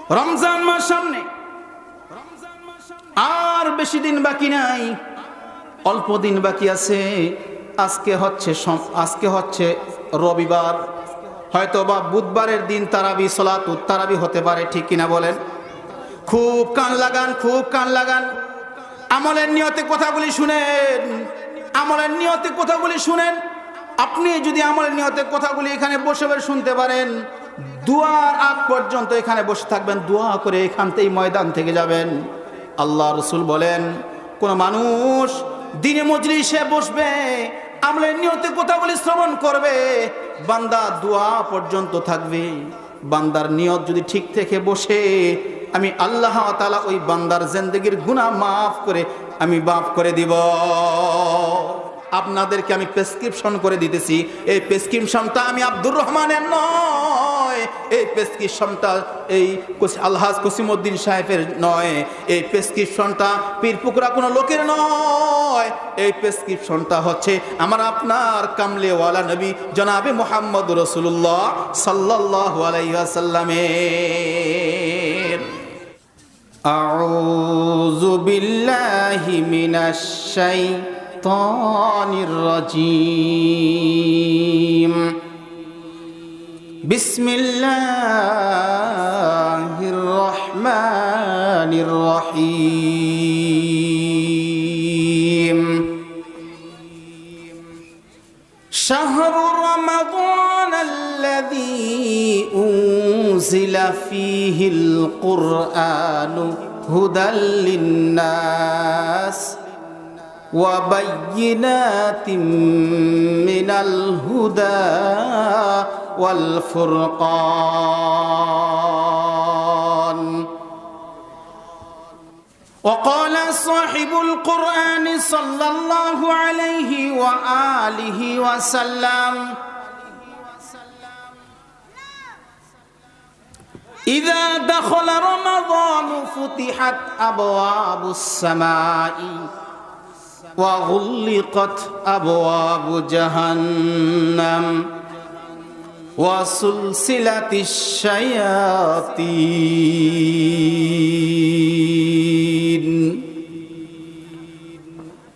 রমজান মাস সামনে, আর বেশি দিন বাকি নাই, অল্প দিন বাকি আছে। আজকে হচ্ছে রবিবার, হয়তো বা বুধবারের দিন তারাবি সালাতুত তারাবি হতে পারে, ঠিক কিনা বলেন? খুব কান লাগান, খুব কান লাগান। আমলের নিয়তে কথাগুলি শুনেন, আমলের নিয়তে কথাগুলি শুনেন। আপনি যদি আমলের নিয়তে কথাগুলি এখানে বসে বসে শুনতে পারেন, দুয়ার আগ পর্যন্ত এখানে বসে থাকবেন, দোয়া করে এখান থেকে ময়দান থেকে যাবেন। আল্লাহ রসুল বলেন, কোন মানুষ দিনে মজলিসে বসবে, আমলের নিয়তে কথাগুলি শ্রবণ করবে, বান্দা দোয়া পর্যন্ত থাকবে। বান্দার নিয়ত যদি ঠিক থেকে বসে, আমি আল্লাহ তাআলা ওই বান্দার জিন্দেগীর গুনাহ মাফ করে দিব। আপনাদেরকে আমি প্রেসক্রিপশন করে দিতেছি। এই প্রেসক্রিপশনটা আমি আব্দুর রহমানের নয়, এই প্রেসক্রিপশনটা এই আলহাজ কসিমউদ্দিন সাহেবের নয়, এই প্রেসক্রিপশনটা পীরপুকুরা কোনো লোকের নয়। এই প্রেসক্রিপশনটা হচ্ছে আমার আপনার কামলেওয়ালা নবী জনাবে মুহাম্মদ রাসূলুল্লাহ সাল্লাল্লাহু আলাইহি ওয়াসাল্লামের। আউযু বিল্লাহি মিনাশ শাইতানির রাজীম। বিসমিল্লাহির রহমানির রহিম। শাহরু রমাদান আল্লাযী উনজিলা ফীহিল কুরআনু হুদাল লিন্নাস ওয়া বায়্যিনাতিম মিনাল হুদা ওয়াল ফুরকান। وقال صاحب القرآن صلى الله عليه وآله وسلم: إذا دخل رمضان فتحت أبواب السماء وغلقت أبواب جهنم وسلسلت الشياطين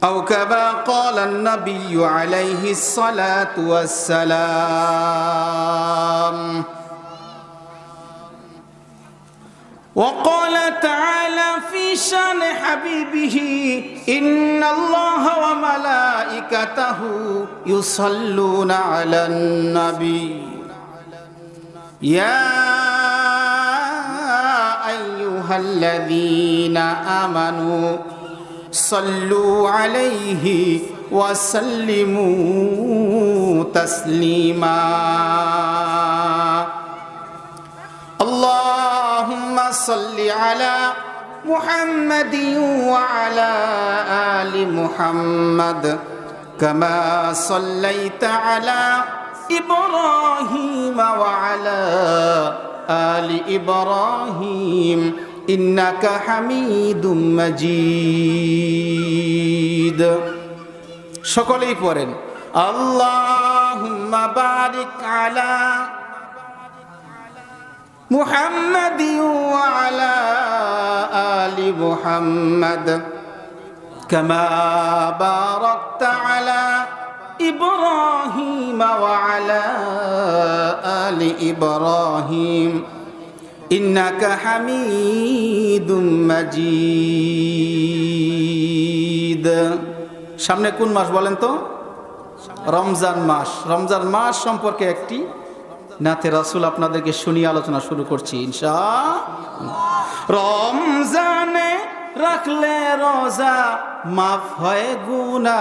أو كما قال النبي عليه الصلاة والسلام. وقال تعالى في شان حبيبه: إن الله وملائكته يصلون على النبي يا أيها الذين آمنوا صلوا عليه وسلموا تسليما. اللهم صل على محمد وعلى آل محمد كما صليت على إبراهيم وعلى آل إبراهيم إنك حميد مجيد. সকলেই পড়েন اللهم بارك على محمد وعلى آل محمد كما باركت على إبراهيم وعلى آل إبراهيم إنك حميد مجيد. সামনে কোন মাস বলেন তো? রমজান মাস। রমজান মাস সম্পর্কে একটি নাতে রাসূল আপনাদেরকে শুনিয়ে আলোচনা শুরু করছি ইনশাআল্লাহ। রমজানে রাখলে রোজা মাফ হয় গুনাহ,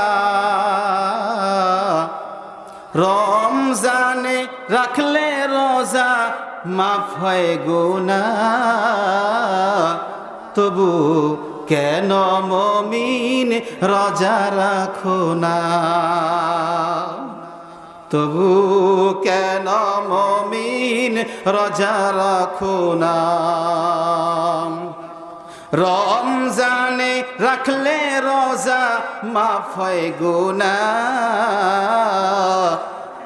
রমজানে রাখলে রোজা মাফ হয় গুনাহ, তবু কেন মুমিন রোজা রাখো না? তবু কেন মুমিন রোজা রাখো না? রমজানে রাখলে রোজা মাফ হয় গুনাহ,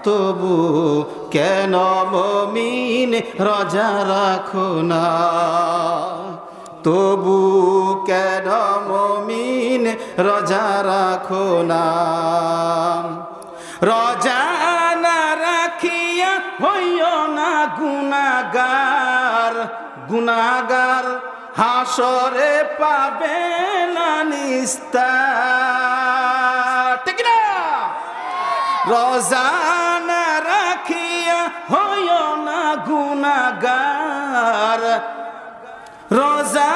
তবু কেন মুমিন রোজা রাখো না, তবু কেন মুমিন রোজা রাখো না। রোজা না রাখিয়া হইও না গুনাহগার, গুনাহগার হাসরে পাবে না নিস্তার, ঠিক না? রোজা না রাখিয়া হইও না গুনাহগার, রোজা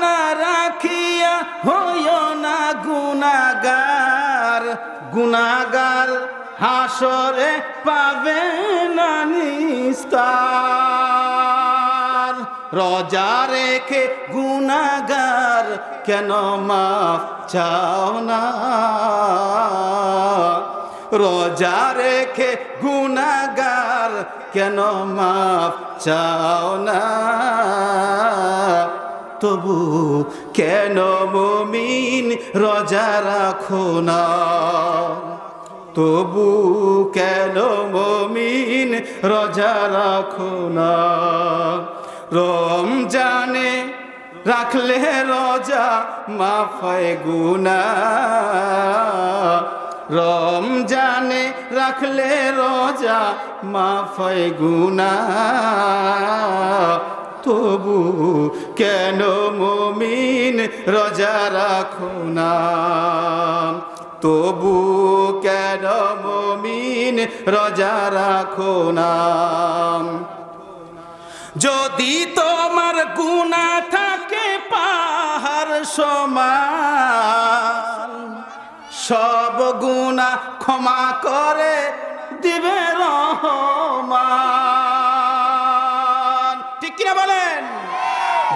না রাখিয়া হইও না গুনাহগার, গুনাহগার হাসরে পাবে না নিস্তার। রোজা রেখে গুনাহগার কেন মাফ চাও না, রোজা রেখে গুনাহগার কেন মাফ চাও না, তবু কেন মুমিন রোজা রাখো না, তবু কেন মুমিন রোজা রাখো না। রমজানে রাখলে রোজা মাফ হয় গুনাহ, রমজানে রাখলে রোজা মাফ হয় গুনাহ, তবু কেন মুমিন রোজা রাখো না, তবু কেন মুমিন রোজা রাখো না। যদি তোমার গুনাহ থাকে পাহাড় সমান, সব গুনাহ ক্ষমা করে দিবে রহমান, ঠিক কিনা বলেন?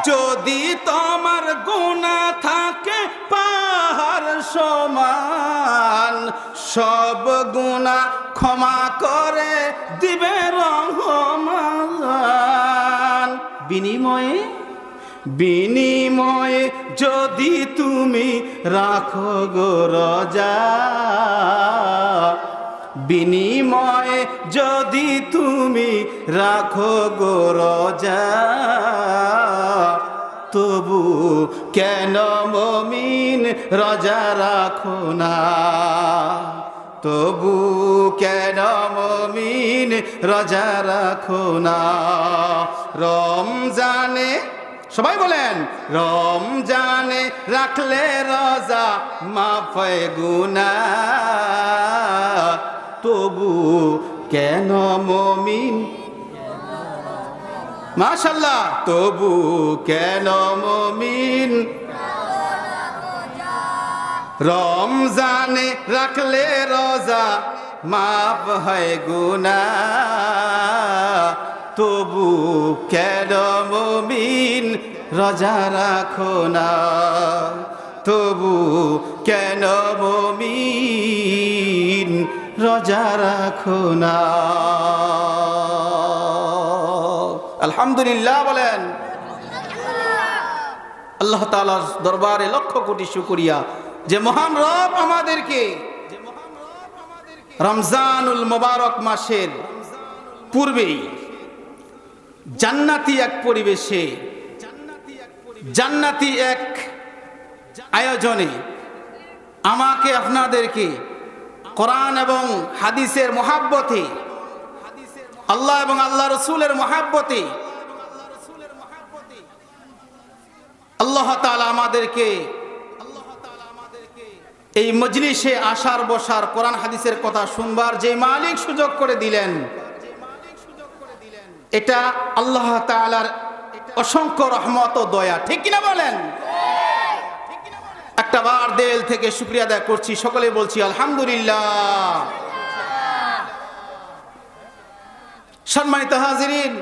যদি তোমার গুনাহ থাকে পাহাড় সমান, সব গুনাহ ক্ষমা করে দিবে রহমান। বিনিময়ে, বিনিময়ে যদি তুমি রাখো গো রোজা, বিনিময়ে যদি তুমি রাখো গো রোজা, তবু কেন মুমিন রোজা রাখো না, তবু কেন মুমিন রোজা রাখো না। রমজানে, সবাই বলেন, রমজানে রাখলে রোজা মাফ হয় গুনাহ, তবু কেন মুমিন, মাশাআল্লাহ, তবু কেন মুমিন রমজানে রাখলে রোজা মাফ হয় গুনাহ, তবু কেন মুমিন রোজা রাখো না, তবু কেন মুমিন রোজা রাখো না। আলহামদুলিল্লাহ বলেন। আল্লাহ তাআলার দরবারে লক্ষ কোটি শুকরিয়া যে মহান রব আমাদেরকে রমজানুল মুবারক মাসের পূর্বেই জান্নাতি এক পরিবেশে, জান্নাতি এক আয়োজনে আমাকে আপনাদেরকে কোরআন এবং হাদিসের মহাব্বতে, আল্লাহ এবং আল্লাহ রসুলের মহাব্বতে আল্লাহ তাআলা আমাদেরকে এই মজলিসে আসার বসার, কোরআন হাদিসের কথা শুনবার যে মালিক সুযোগ করে দিলেন, এটা আল্লাহ তাআলার অসংখ্য রহমত ও দয়া, ঠিক কিনা বলেন? একটা বার দিল থেকে শুকরিয়া আদায় করছি, সকলে বলছি আলহামদুলিল্লাহ। সম্মানিত হাজিরিন,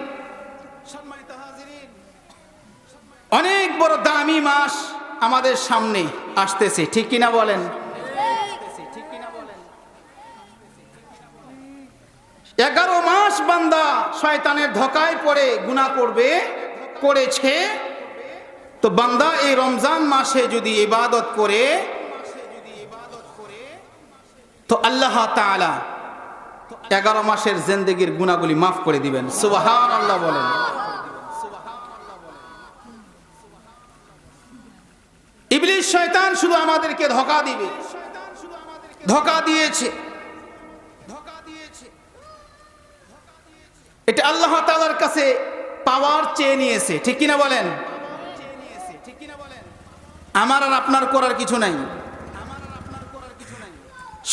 অনেক বড় দামি মাস আমাদের সামনে আসতেছে, ঠিক কিনা বলেন? 11 মাস বান্দা শয়তানের ধোঁকায় পড়ে গুনাহ করেছে, তো বান্দা এই রমজান মাসে যদি ইবাদত করে তো আল্লাহ তাআলা 11 মাসের জিন্দেগির গুনাহগুলি মাফ করে দিবেন। সুবহানাল্লাহ বলেন। ইবলিস শয়তান শুধু আমাদেরকে ধোঁকা দিবে, ধোঁকা দিয়েছে। এটা আল্লাহ তাআলার কাছে পাওয়ার চেয়ে নিয়েছে, ঠিক কিনা বলেন? আমার আর আপনার করার কিছু নাই।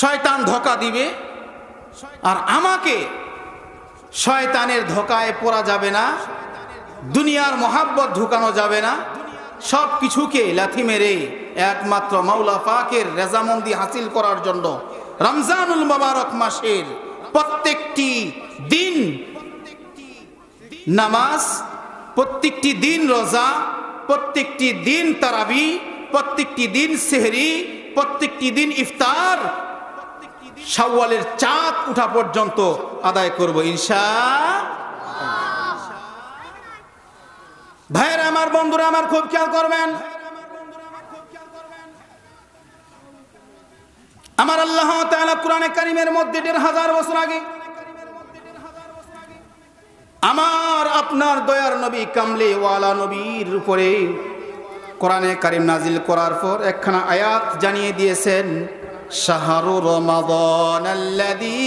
শয়তান ধোঁকা দিবে, আর আমাকে শয়তানের ধোঁকায় পড়া যাবে না, দুনিয়ার মহাব্বত ঢুকানো যাবে না। সব কিছুকে লাথি মেরে একমাত্র মাওলা পাকের রেজামন্দি হাসিল করার জন্য রমজানুল মুবারক মাসের প্রত্যেকটি দিন নামাজ, প্রত্যেকটি দিন রোজা, প্রত্যেকটি দিন তারাবি, প্রত্যেকটি দিন সেহরি, প্রত্যেকটি দিন ইফতার শাওয়ালের চাঁদ উঠা পর্যন্ত আদায় করব ইনশাআল্লাহ। ভাইরা আমার, বন্ধুরা আমার, খুব খেয়াল করবেন। আমার আল্লাহ তাআলা কোরআনে কারীমের মধ্যে ১৫০০ বছর আগে আমার আপনার দয়ার নবী কামলে ওয়ালা নবীর উপরে কোরআনে কারীম নাজিল করার পর একখানা আয়াত জানিয়ে দিয়েছেন, শাহরু রমাদানাল্লাযী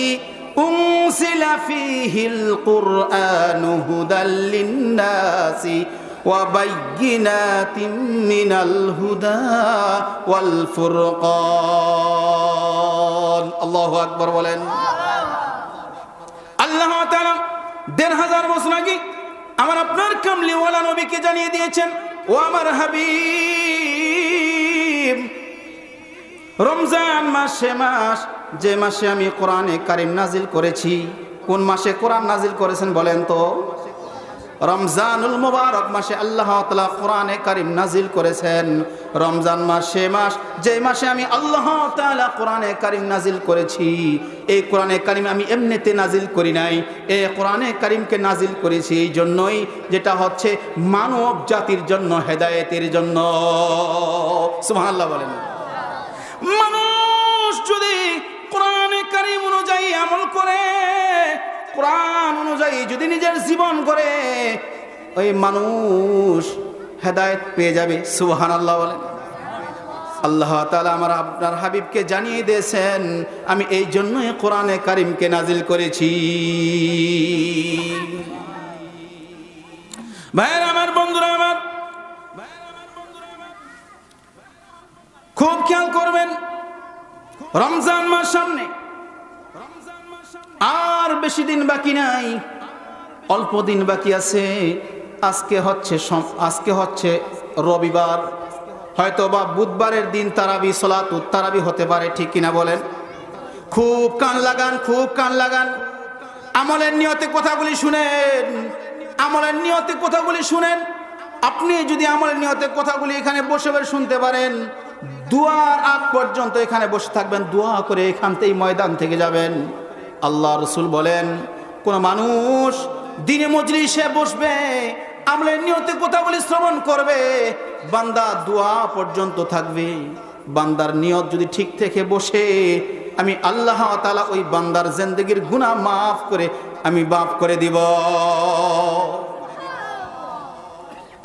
উনজিলা ফীহিল কুরআনু হুদাল লিন্নাসি ওয়া বায়্যিনাতিম মিনাল হুদা ওয়াল ফুরকান। আল্লাহু আকবার বলেন। আল্লাহ তাআলা ১৫০০ বছর আগে আমার আপনার কামলিওয়ালা নবীকে জানিয়ে দিয়েছেন, ও আমার হাবিব, রমজান মাস সে মাস যে মাসে আমি কোরআনে কারীম নাজিল করেছি। কোন মাসে কোরআন নাজিল করেছেন বলেন তো? রমজানুল মুবারক মাসে আল্লাহ তাআলা কোরআনে কারীম নাজিল করেছেন। রমজান মাস সে মাস যে মাসে আমি আল্লাহ তাআলা কোরআনে কারীম নাজিল করেছি। এই কোরআনে কারীম আমি এমনিতে নাজিল করি নাই, এই কোরআনে কারীমকে নাজিল করেছি এই জন্যই, যেটা হচ্ছে মানব জাতির জন্য হেদায়েতের জন্য। সুবহানাল্লাহ বলেন। মানুষ যদি কোরআনে কারীম অনুযায়ী আমল করে, কোরআন অনুযায়ী যদি নিজের জীবন করে, ওই মানুষ হেদায়েত পেয়ে যাবে। সুবহানাল্লাহ বলেন। আল্লাহ তাআলা আমার আপনার হাবিবকে জানিয়ে দিয়েছেন, আমি এই জন্যই কোরআনে কারীমকে নাজিল করেছি। ভাইরা আমার, বন্ধুরা আমার, খুব খেয়াল করবেন। রমজান মাস সামনে, আর বেশি দিন বাকি নাই, অল্প দিন বাকি আছে। আজকে হচ্ছে রবিবার, হয়তো বা বুধবারের দিন তারাবি সালাতুত তারাবি হতে পারে, ঠিক কিনা বলেন? খুব কান লাগান, খুব কান লাগান। আমলের নিয়তে কথাগুলি শুনেন, আমলের নিয়তে কথাগুলি শুনেন। আপনি যদি আমলের নিয়তে কথাগুলি এখানে বসে বসে শুনতে পারেন, দুয়ার আগ পর্যন্ত এখানে বসে থাকবেন, দোয়া করে এখান থেকে ময়দান থেকে যাবেন। আল্লাহ রাসূল বলেন, কোন মানুষ দিনে মজলিসে বসবে, আমলের নিয়তে কথাগুলি শ্রবণ করবে, বান্দা দোয়া পর্যন্ত থাকবে। বান্দার নিয়ত যদি ঠিক থেকে বসে, আমি আল্লাহ তাআলা ওই বান্দার জিন্দেগির গুনাহ মাফ করে আমি মাফ করে দিব।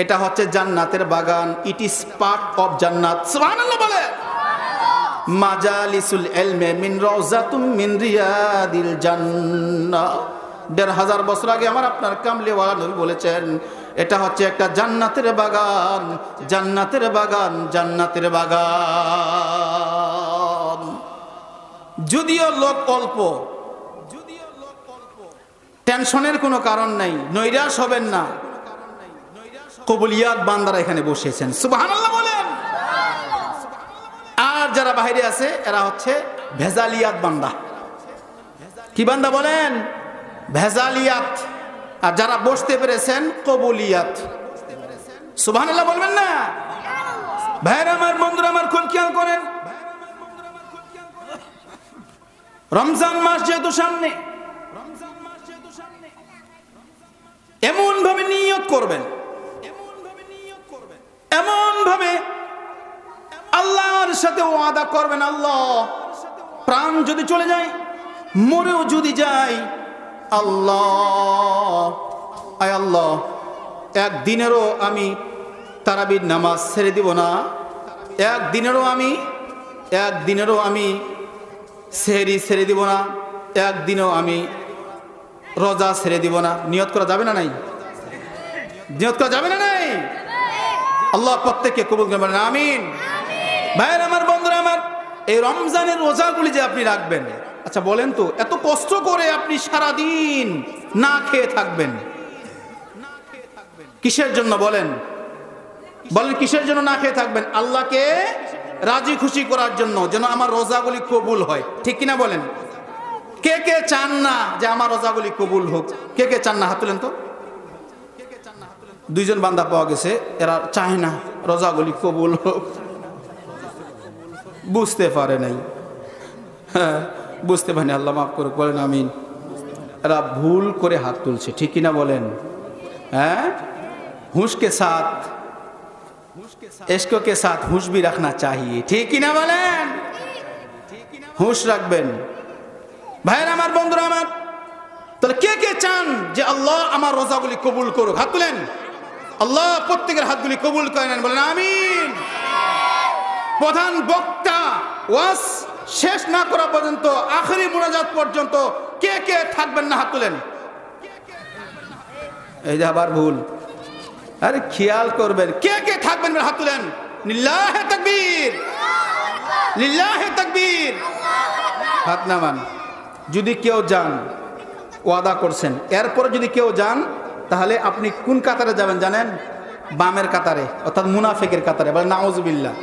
এটা হচ্ছে জান্নাতের বাগান। ইট ইজ পার্ট অফ জান্নাত। সুবহানাল্লাহ বলে। মাজালিসুল ইলমি মিন রাউজাতুম মিন রিয়াদিল জান্নাহ। ১৫০০ বছর আগে আমার আপনার কামলিওয়ালা নবী বলেছেন, এটা হচ্ছে একটা জান্নাতের বাগান, জান্নাতের বাগান, জান্নাতের বাগান। যদিও লোক অল্প, টেনশনের কোনো কারণ নাই, নৈরাশ হবেন না। কবুলিয়াত বান্দারা এখানে বসেছেন। সুবহানাল্লাহ বলেন। আর যারা বাইরে আছে এরা হচ্ছে ভেজালিয়াত বান্দা। কি বান্দা বলেন? ভেজালিয়াত। আর যারা বসতে পেরেছেন কবুলিয়াত। সুবহানাল্লাহ বলবেন না? ভাইরা আমার, বন্ধুরা আমার, খুব খেয়াল করেন। রমজান মাস যেহেতু সামনে, এমন ভাবে নিয়ত করবেন, এমন ভাবে আল্লাহর সাথে ওয়াদা করবেন, আল্লাহ প্রাণ যদি চলে যায়, মরেও যদি যাই, আল্লাহ আয় আল্লাহ, একদিনেরও আমি তারাবির নামাজ ছেড়ে দিব না, একদিনেরও আমি সেহরি ছেড়ে দিব না, একদিনও আমি রোজা ছেড়ে দিব না। নিয়ত করা যাবে না নাই? নিয়ত করা যাবে না নাই? আল্লাহ প্রত্যেককে কবুল করে বলেন আমিন। ভাইয়ের আমার, বন্ধুরা আমার, এই রমজানের রোজাগুলি যে আপনি রাখবেন, আচ্ছা বলেন তো, এত কষ্ট করে আপনি সারাদিন না খেয়ে থাকবেন কিসের জন্য? বলেন কিসের জন্য না খেয়ে থাকবেন? আল্লাহকে রাজি খুশি করার জন্য, যেন আমার রোজাগুলি কবুল হয়, ঠিক কিনা বলেন? কে কে চান না যে আমার রোজাগুলি কবুল হোক? কে কে চান না? হাত তুলেন তো। দুইজন বান্দা পাওয়া গেছে, এরা চায় না রোজাগুলি কবুল হোক। বুঝতে পারে নাই, হ্যাঁ বুঝতে পারেনি, আল্লাহ মাফ করুক, বলেন আমিন। এরা ভুল করে হাত তুলছে, ঠিক কিনা বলেন? হ্যাঁ, হুঁশ के साथ इश्क के साथ হুঁশ भी रखना चाहिए, ঠিক কিনা বলেন? হুঁশ রাখবেন। ভাইয়ের আমার, বন্ধুরা আমার, তাহলে কে কে চান যে আল্লাহ আমার রোজাগুলি কবুল করুক? হাত তুলেন। আল্লাহ প্রত্যেকের হাতগুলি কবুল করে নেন, বলেন আমিন। প্রধান বক্তা ওয়াজ শেষ না করা পর্যন্ত, আখেরি মুনাজাত পর্যন্ত কে কে থাকবেন না? হাত তুলেন। এই যে আবার ভুল, আরে খেয়াল করবেন, কে কে থাকবেন? হাত তুলেন। লিল্লাহে তাকবীর, লিল্লাহে তাকবীর। হাত নামান। যদি কেউ যান, ওয়াদা করছেন, এরপরে যদি কেউ যান, তাহলে আপনি কোন কাতারে যাবেন জানেন? বামের কাতারে, অর্থাৎ মুনাফিকের কাতারে। বলেন নাউজুবিল্লাহ।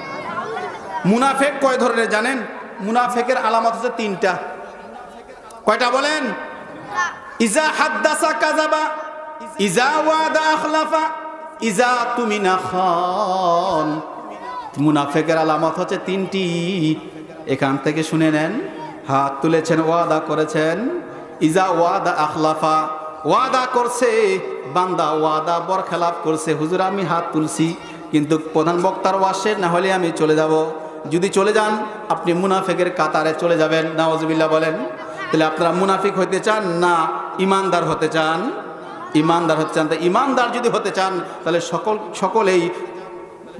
মুনাফিক কয় ধরনের জানেন? মুনাফিকের আলামত হচ্ছে তিনটা। কয়টা বলেন? ইজা হাদ্দাসা কাযাবা, ইজা ওয়াদা আখলাফা, ইজা তুমিনা খান। মুনাফিকের আলামত হচ্ছে তিনটি। এখান থেকে শুনে নেন। হাত তুলেছেন, ওয়াদা করেছেন, ইজা ওয়াদা আখলাফা, ওয়াদা করছে বান্দা, ওয়াদা বরখেলাপ করছে। হুজুর আমি হাত তুলছি, কিন্তু প্রধান বক্তার ওয়াজে না হলে আমি চলে যাব। যদি চলে যান, আপনি মুনাফিকের কাতারে চলে যাবেন। নাউজুবিল্লাহ বলেন। তাহলে আপনারা মুনাফিক হতে চান না ইমানদার হতে চান? ইমানদার হতে চান। তাই ইমানদার যদি হতে চান, তাহলে সকলেই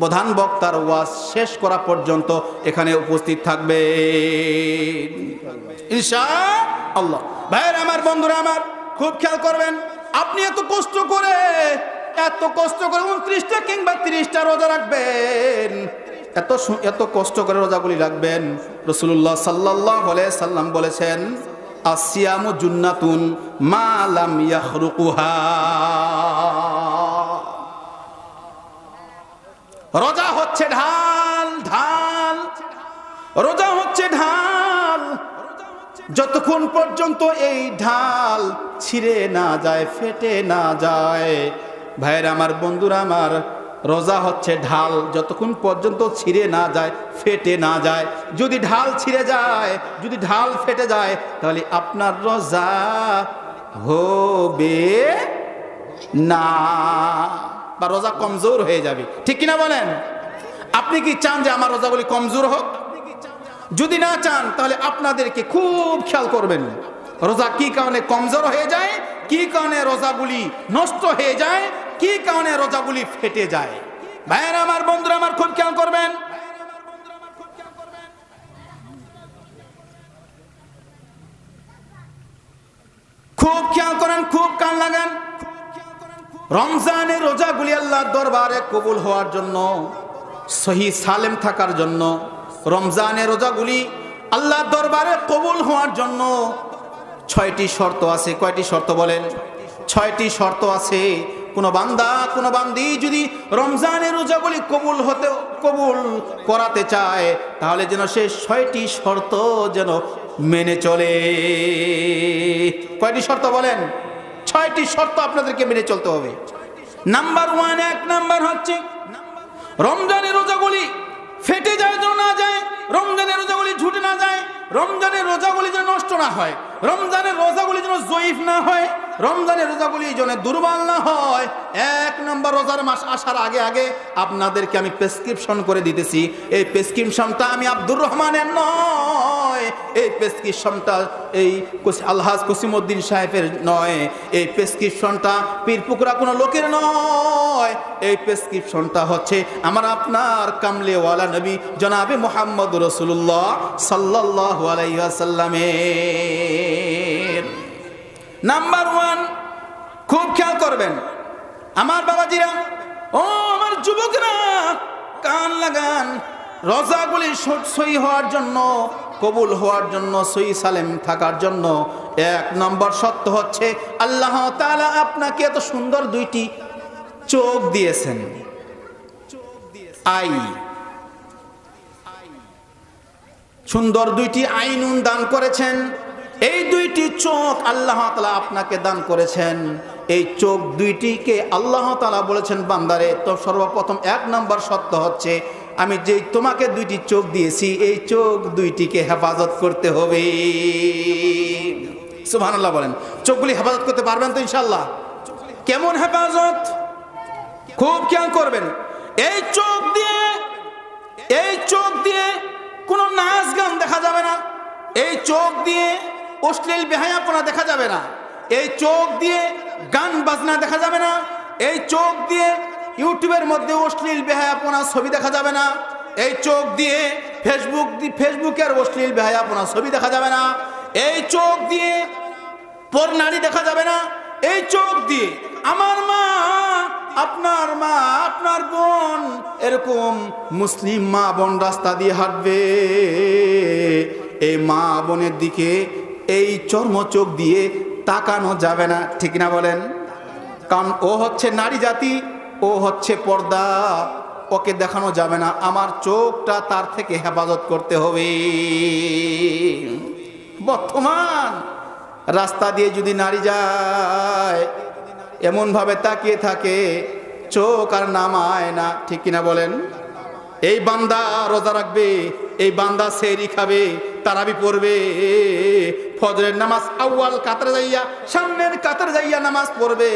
প্রধান বক্তার ওয়াজ শেষ করা পর্যন্ত এখানে উপস্থিত থাকবে ইনশাআল্লাহ। ভাইয়ের আমার, বন্ধুরা আমার, খুব খেয়াল করবেন। আপনি এত কষ্ট করে 29টা কিংবা 30টা রোজা রাখবেন, এত কষ্ট করে রোজাগুলি রাখবেন। রাসূলুল্লাহ সাল্লাল্লাহু আলাইহি সাল্লাম বলেছেন, আসিয়ামু জুন্নাতুন মা লাম ইয়াখরুকুহা। রোজা হচ্ছে ঢাল, ঢাল। রোজা হচ্ছে ঢাল, যতক্ষণ পর্যন্ত এই ঢাল ছিঁড়ে না যায়, ফেটে না যায়। ভাইয়ের আমার, বন্ধুরা আমার, রোজা হচ্ছে ঢাল, যতক্ষণ পর্যন্ত ছিঁড়ে না যায়, ফেটে না যায়। যদি ঢাল ছিঁড়ে যায়, যদি ঢাল ফেটে যায়, তাহলে আপনার রোজা হবে না, বা রোজা কমজোর হয়ে যাবে, ঠিক কিনা বলেন? আপনি কি চান যে আমার রোজাগুলি কমজোর হোক? যদি না চান, তাহলে আপনাদেরকে খুব খেয়াল করবেন, রোজা কি কারণে কমজোর হয়ে যায়, কি কারণে রোজাগুলি নষ্ট হয়ে যায়, কি কারণে রোজাগুলি ফেটে যায়। ভাইয়েরা আমার, বন্ধুরা আমার, খুব খেয়াল করবেন। খুব খেয়াল করেন, খুব কান লাগান। রমজানের রোজাগুলি আল্লাহর দরবারে কবুল হওয়ার জন্য, সহি সালেম থাকার জন্য, রমজানের রোজাগুলি আল্লাহর দরবারে কবুল হওয়ার জন্য 6টি শর্ত আছে। কয়টি শর্ত বলেন? 6টি শর্ত আছে। কোনো বান্দা, কোনো বান্দি যদি রমজানের রোজাগুলি কবুল করাতে চায়, তাহলে যেন সে 6টি শর্ত যেন মেনে চলে। কয়টি শর্ত বলেন? 6টি শর্ত আপনাদেরকে মেনে চলতে হবে। নাম্বার 1, 1 নাম্বার হচ্ছে রমজানের রোজাগুলি ফেটে যায় যেন না যায়। রমজানের রোজাগুলি ছুটে না যায়, রমজানের রোজাগুলি যেন নষ্ট না হয়, রমজানের রোজাগুলি যেন জয়ীফ না হয়, রমজানের রোজাগুলি যেন দুর্বল না হয়। 1 নম্বর রোজার মাস আসার আগে আগে আপনাদেরকে আমি প্রেসক্রিপশন করে দিতেছি। এই প্রেসক্রিপশনটা আমি আব্দুর রহমানের নয়, এই প্রেসক্রিপশনটা এই আলহাজ কসিমউদ্দিন সাহেবের নয়, এই প্রেসক্রিপশনটা পীরপুকুরা কোনো লোকের নয়, এই প্রেসক্রিপশনটা হচ্ছে আমার আপনার কামলেওয়ালা নবী জনাবে মুহাম্মদ রাসূলুল্লাহ সাল্লাল্লাহু আলাইহি ওয়াসাল্লামের। নাম্বার 1, খুব খেয়াল করবেন আমার বাবাজিরা, ও আমার যুবকরা, কান লাগান। রোজাগুলি সহি হওয়ার জন্য, কবুল হওয়ার জন্য, সহি সালেম থাকার জন্য 1 নম্বর শর্ত হচ্ছে আল্লাহ তাআলা আপনাকে এত সুন্দর 2টি চোখ দিয়েছেন, আই, সুন্দর 2টি আইনুন দান করেছেন। এই 2টি চোখ আল্লাহ তাআলা আপনাকে দান করেছেন। এই চোখ 2টিকে আল্লাহ তাআলা বলেছেন, বান্দারে তো সর্বপ্রথম 1 নম্বর শর্ত হচ্ছে আমি যে তোমাকে 2টি চোখ দিয়েছি, এই চোখ 2টিকে হেফাজত করতে হবে। সুবহানাল্লাহ বলেন। চোখগুলি হেফাজত করতে পারবেন তো ইনশাআল্লাহ? কেমন হেফাজত? খুব খেয়াল করবেন। এই চোখ দিয়ে কোনো নাচ গান দেখা যাবে না, এই চোখ দিয়ে অশ্লীল বেহায়াপনা দেখা যাবে না, এই চোখ দিয়ে গান বাজনা দেখা যাবে না, এই চোখ দিয়ে ইউটিউবের মধ্যে অশ্লীল বেহায়াপনা ছবি দেখা যাবে না, এই চোখ দিয়ে ফেসবুকের অশ্লীল বেহায়াপনা ছবি দেখা যাবে না, এই চোখ দিয়ে পরনারী দেখা যাবে না, এই চোখ দিয়ে আমার মা, আপনার বোন, এরকম মুসলিম মা বোন রাস্তা দিয়ে হাঁটবে, এই মা বোনের দিকে এই চর্ম চোখ দিয়ে তাকানো যাবে না, ঠিক না বলেন? কারণ ও হচ্ছে নারী জাতি, ও হচ্ছে পর্দা, ওকে দেখানো যাবে না। আমার চোখটা তার থেকে হেফাজত করতে হবে। বর্তমান রাস্তা দিয়ে যদি নারী যায়, এমন ভাবে তাকিয়ে থাকে, চোখ আর নামায় না, ঠিক কিনা বলেন? এই বান্দা রোজা রাখবে, এই বান্দা সেহরি খাবে, তারাবি পড়বে, ফজরের নামাজ আউয়াল কাতারে যাইয়া, সামনের কাতারে যাইয়া নামাজ পড়বে,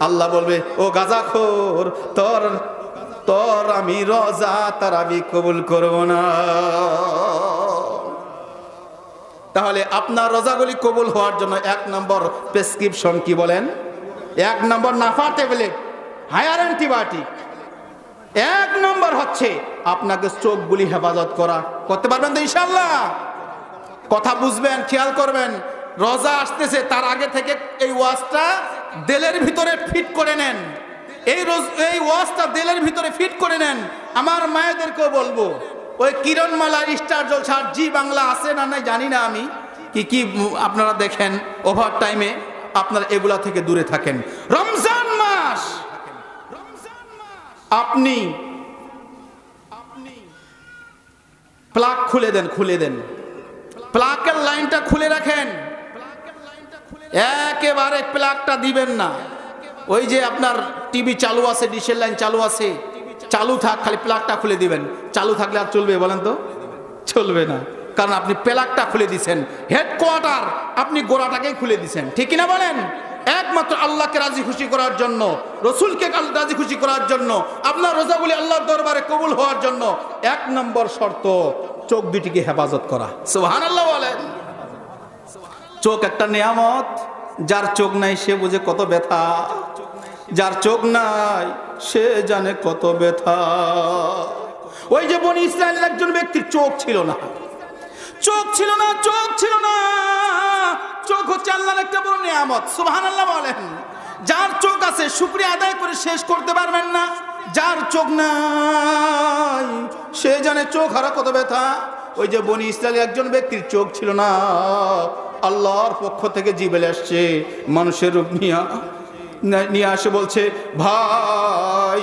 আল্লাহ বলবে, ও গাজাখোর, তোর আমি রোজা তারাবি কবুল করব না। তাহলে আপনার রোজাগুলি কবুল হওয়ার জন্য 1 নম্বর প্রেসক্রিপশন কি বলেন? 1 নম্বর নাফা ট্যাবলেট, হায়ার অ্যান্টিবায়োটিক। 1 নম্বর হচ্ছে আপনাকে চোখগুলি হেফাজত করতে পারবেন তো ইনশাআল্লাহ? কথা বুঝবেন, খেয়াল করবেন। রোজা আসতেছে, তার আগে থেকে এই ওয়াজটা দিলের ভিতরে ফিট করে নেন, এই ওয়াজটা দিলের ভিতরে ফিট করে নেন। আমার মায়েদেরকেও বলবো, ওই কিরণমালা, স্টার জলসা, জি বাংলা আছে না নাই জানি না আমি, কি আপনারা দেখেন ওভার টাইমে, আপনারা এগুলা থেকে দূরে থাকেন। রমজান মাস আপনি প্লাগ খুলে দেন, প্লাগের লাইনটা খুলে রাখেন, একেবারে প্লাগটা দিবেন না। ওই যে আপনার টিভি চালু আছে, ডিশের লাইন চালু আছে, চালু থাক, খালি প্লাগটা খুলে দিবেন। চালু থাকলে আর চলবে বলেন তো? চলবে না, কারণ আপনি প্লাগটা খুলে দিছেন। হেডকোয়ার্টার আপনি গোড়াটাকেই খুলে দিছেন, ঠিক কিনা বলেন? একমাত্র আল্লাহকে রাজি খুশি করার জন্য, রসুলকে রাজি খুশি করার জন্য, আপনার রোজাগুলি আল্লাহর দরবারে কবুল হওয়ার জন্য 1 নম্বর শর্ত চোখ 2টিকে হেফাজত করা। সুবহানাল্লাহ বলেন। চোখ একটা নিয়ামত, যার চোখ নাই সে বুঝে কত ব্যথা, যার চোখ নাই সে জানে কত ব্যথা। ওই যে বনি ইসরায়েলের একজন ব্যক্তির চোখ ছিল না, চোখ হচ্ছে আল্লাহর একটা বড় নিয়ামত। সুবহানাল্লাহ বলেন। যার চোখ আছে শুকরিয়া আদায় করে শেষ করতে পারবেন না, যার চোখ নাই সে জানে চোখ হারা কত ব্যথা। ওই যে বনি ইসরায়েলের একজন ব্যক্তির চোখ ছিল না, আল্লাহর পক্ষ থেকে জিবরিল আসছে, মানুষের রূপ নিয়ে আসে, বলছে, ভাই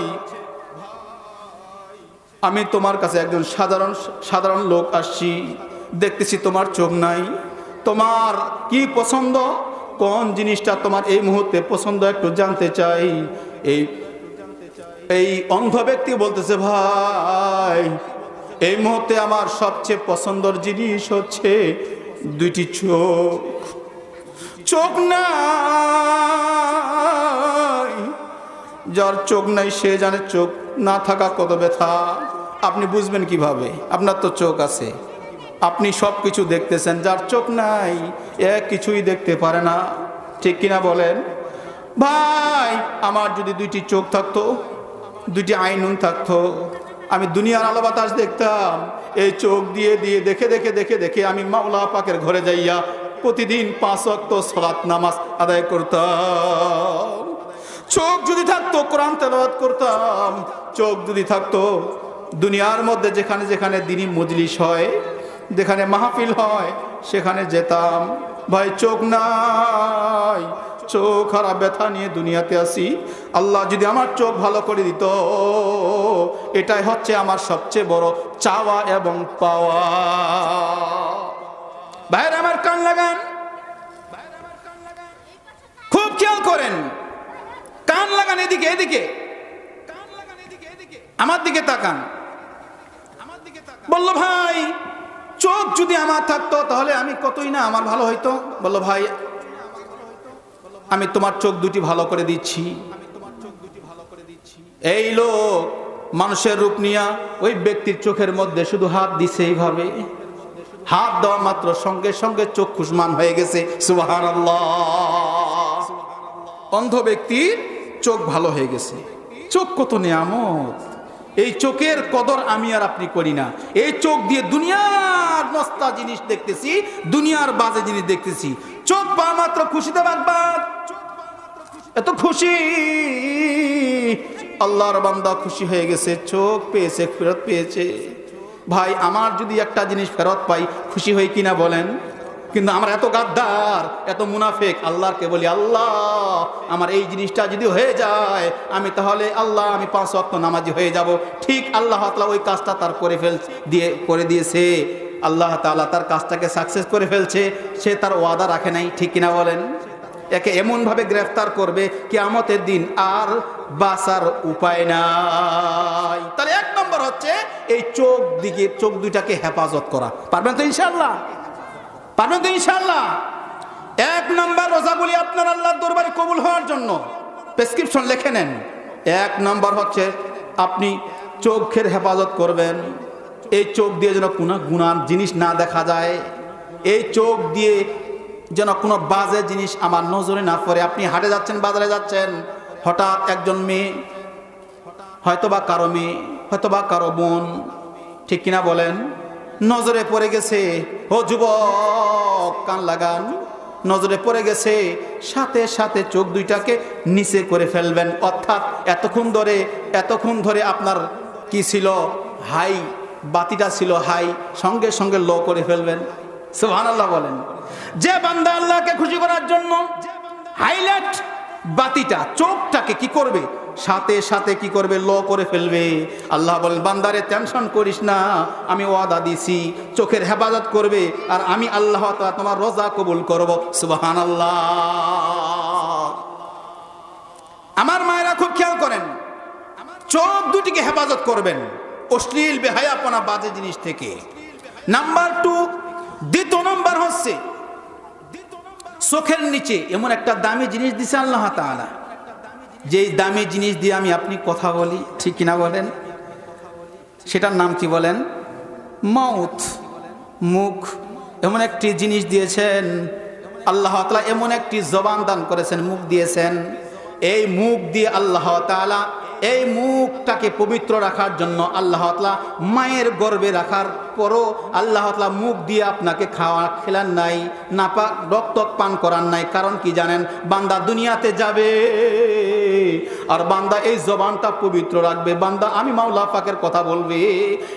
আমি তোমার কাছে একজন সাধারণ লোক আসছি, দেখতেছি তোমার চোখ নাই, তোমার কি পছন্দ, কোন জিনিসটা তোমার এই মুহূর্তে পছন্দ একটু জানতে চাই। এই অন্ধ ব্যক্তি বলতেছে, ভাই এই মুহূর্তে আমার সবচেয়ে পছন্দের জিনিস হচ্ছে দুইটি চোখ। চোখ নাই, যার চোখ নাই সে জানে চোখ না থাকা কত ব্যথা। আপনি বুঝবেন কিভাবে? আপনার তো চোখ আছে, আপনি সব কিছু দেখতেছেন। যার চোখ নাই এক কিছুই দেখতে পারে না, ঠিক কিনা বলেন? ভাই, আমার যদি দুইটি চোখ থাকতো, দুইটি আইনুন থাকতো, আমি দুনিয়ার আলো বাতাস দেখতাম। এই চোখ দিয়ে দিয়ে দেখে দেখে দেখে দেখে আমি মাওলা পাকের ঘরে যাইয়া প্রতিদিন 5 ওয়াক্ত সালাত নামাজ আদায় করতাম। চোখ যদি থাকতো কোরআন তেলাওয়াত করতাম। চোখ যদি থাকতো দুনিয়ার মধ্যে যেখানে যেখানে দ্বীনি মজলিস হয়, যেখানে মাহফিল হয়, সেখানে যেতাম। ভাই, চোখ নাই, চোখ হারা ব্যথা নিয়ে দুনিয়াতে আসি। আল্লাহ যদি আমার চোখ ভালো করে দিত, এটাই হচ্ছে আমার সবচেয়ে বড় চাওয়া এবং পাওয়া। ভাইয়ের আমার, কান লাগান, খুব খেয়াল করেন, কান লাগান। এদিকে এদিকে আমার দিকে তাকান। বলল, ভাই চোখ যদি আমার থাকতো তাহলে আমি কতই না আমার ভালো হইতো। বলল, ভাই আমি তোমার চোখ দুটি ভালো করে দিচ্ছি। এই লোক মানুষের রূপ নিয়া ওই ব্যক্তির চোখের মধ্যে শুধু হাত দিছে। এইভাবে হাত দেওয়া মাত্র সঙ্গে সঙ্গে চক্ষুষ্মান হয়ে গেছে। সুবহানাল্লাহ। অন্ধ ব্যক্তির চোখ ভালো হয়ে গেছে। চোখ কত নিয়ামত! এই চোখের কদর আমি আর আপনি করি না। এই চোখ দিয়ে দুনিয়ার মস্তা জিনিস দেখতেছি, দুনিয়ার বাজে জিনিস দেখতেছি। চোখ পাওয়া মাত্র খুশিতে বাগবাগ, এত খুশি। আল্লাহর বান্দা খুশি হয়ে গেছে, চোখ পেয়েছে, ফেরত পেয়েছে। ভাই, আমার যদি একটা জিনিস ফেরত পাই খুশি হই কিনা বলেন? কিন্তু আমরা এত গাদ্দার, এত মুনাফিক। আল্লাহকে বলি, আল্লাহ আমার এই জিনিসটা যদি হয়ে যায়, আমি তাহলে আল্লাহ আমি 5 ওয়াক্ত নামাজি হয়ে যাব। ঠিক আল্লাহ তাআলা ওই কাজটা তার করে দিয়েছে। আল্লাহ তাআলা তার কাজটাকে সাকসেস করে ফেলছে। সে তার ওয়াদা রাখে নাই, ঠিক কিনা বলেন? একে এমনভাবে গ্রেফতার করবে কিয়ামতের দিন আর বাঁচার উপায় নাই। তাহলে 1 নম্বর হচ্ছে এই চোখ দুইটাকে হেফাজত করা। পারবেন তো ইনশাআল্লাহ? পারবেন তো ইনশাআল্লাহ? 1 নম্বর রোজাগুলি আপনার আল্লাহর দরবারে কবুল হওয়ার জন্য প্রেসক্রিপশন লিখে নেন। 1 নম্বর হচ্ছে আপনি চোখের হেফাজত করবেন। এই চোখ দিয়ে যেন কোনো গুনাহ জিনিস না দেখা যায়। এই চোখ দিয়ে যেন কোনো বাজে জিনিস আমার নজরে না পড়ে। আপনি হাটে যাচ্ছেন, বাজারে যাচ্ছেন, হঠাৎ একজন মেয়ে, হয়তোবা কারো মেয়ে, হয়তোবা কারো বোন, ঠিক কিনা বলেন, নজরে পড়ে গেছে। ও যুবক, কান লাগান, নজরে পড়ে গেছে, সাথে সাথে চোখ দুইটাকে নিচে করে ফেলবেন। অর্থাৎ এতক্ষণ ধরে আপনার কি ছিল? হাই, বাতিটা ছিল হাই, সঙ্গে সঙ্গে লো করে ফেলবেন। সুবহানাল্লাহ বলেন। যে বান্দা আল্লাহকে খুশি করার জন্য হাইলাইট বাতিটা, চোখটাকে কি করবে? সাথে সাথে কি করবে? লো করে ফেলবে। আল্লাহ বলেন, বান্দারে টেনশন করিস না, আমি ওয়াদা দিছি চোখের হেফাজত করবে, আর আমি আল্লাহ তাআলা তোমার রোজা কবুল করব। সুবহানাল্লাহ। আমার মায়েরা খুব খেয়াল করেন, চোখ দুটিকে হেফাজত করবেন অশ্লীল বেহায়াপনা বাজে জিনিস থেকে। নাম্বার 2, দ্বিতীয় নম্বর হচ্ছে চোখের নিচে এমন একটা দামি জিনিস দিছে আল্লাহ তাআলা, যেই দামি জিনিস দিয়ে আমি আপনি কথা বলি, ঠিক কিনা বলেন? সেটার নাম কি বলেন? মাউথ, মুখ। এমন একটি জিনিস দিয়েছেন আল্লাহ তাআলা, এমন একটি জবান দান করেছেন, মুখ দিয়েছেন। এই মুখ দিয়ে আল্লাহ তাআলা এই মুখটাকে পবিত্র রাখার জন্য আল্লাহ তাআলা মায়ের গর্ভে রাখার পরও আল্লাহ তাআলা মুখ দিয়ে আপনাকে খেলান নাই, নাপাক রক্ত পান করান নাই। কারণ কি জানেন? বান্দা দুনিয়াতে যাবে আর বান্দা এই জবানটা পবিত্র রাখবে, বান্দা আমি মাওলা পাকের কথা বলবে।